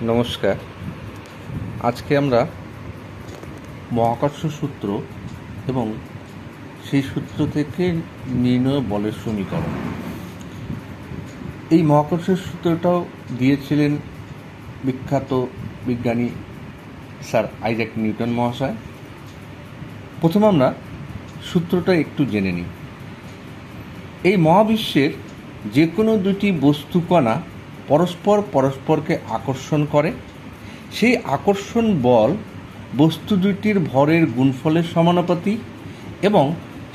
নমস্কার। আজকে আমরা মহাকর্ষ সূত্র এবং সেই সূত্র থেকে নির্ণয় বলের সমীকরণ, এই মহাকর্ষের সূত্রটাও দিয়েছিলেন বিখ্যাত বিজ্ঞানী স্যার আইজ্যাক নিউটন মহাশয়। প্রথম আমরা সূত্রটা একটু জেনে নিই। এই মহাবিশ্বের যে কোনো দুটি বস্তুকণা পরস্পরকে আকর্ষণ করে। সেই আকর্ষণ বল বস্তু দুটির ভরের গুণফলের সমানুপাতিক এবং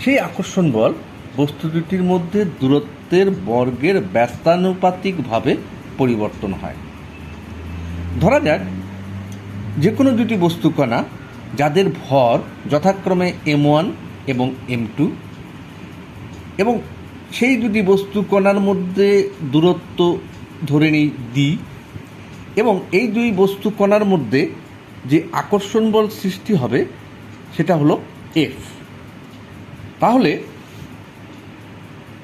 সেই আকর্ষণ বল বস্তু দুটির মধ্যে দূরত্বের বর্গের ব্যস্তানুপাতিকভাবে পরিবর্তন হয়। ধরা যাক যে কোনো দুটি বস্তুকণা যাদের ভর যথাক্রমে m1 এবং m2 এবং সেই দুটি বস্তুকণার মধ্যে দূরত্ব ধরে নিই d এবং এই দুই বস্তুকণার মধ্যে যে আকর্ষণ বল সৃষ্টি হবে সেটা হলো F। তাহলে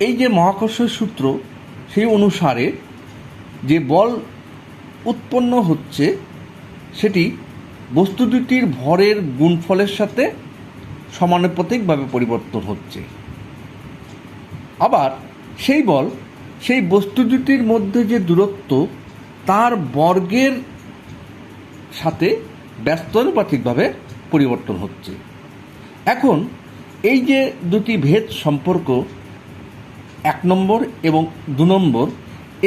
এই যে মহাকর্ষের সূত্র সেই অনুসারে যে বল উৎপন্ন হচ্ছে সেটি বস্তু দুটির ভরের গুণফলের সাথে সমানুপাতিকভাবে পরিবর্তন হচ্ছে। আবার সেই বল সেই বস্তু দুটির মধ্যে যে দূরত্ব তার বর্গের সাথে ব্যস্তানুপাতিকভাবে পরিবর্তন হচ্ছে। এখন এই যে দুটি ভেদ সম্পর্ক 1 নম্বর এবং 2 নম্বর,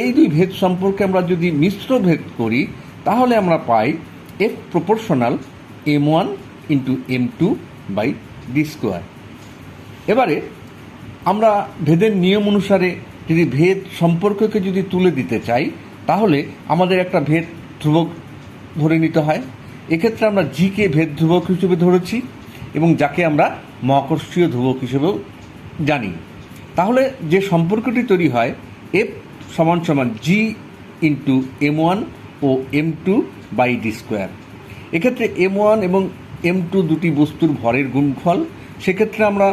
এই দুই ভেদ সম্পর্কে আমরা যদি মিশ্র ভেদ করি তাহলে আমরা পাই F proportional m1 into m2 by D square. এবারে আমরা ভেদের নিয়ম অনুসারে যদি ভেদ সম্পর্ককে যদি তুলে দিতে চাই তাহলে আমাদের একটা ভেদ ধ্রুবক ধরে নিতে হয়। এক্ষেত্রে আমরা জিকে ভেদ ধ্রুবক হিসেবে ধরেছি এবং যাকে আমরা মহাকর্ষীয় ধ্রুবক হিসেবেও জানি। তাহলে যে সম্পর্কটি তৈরি হয় এফ সমান সমান জি ইন্টু m1 ও m2 বাই ডি স্কোয়ার। এক্ষেত্রে m1 এবং m2 দুটি বস্তুর ভরের গুণফল। সেক্ষেত্রে আমরা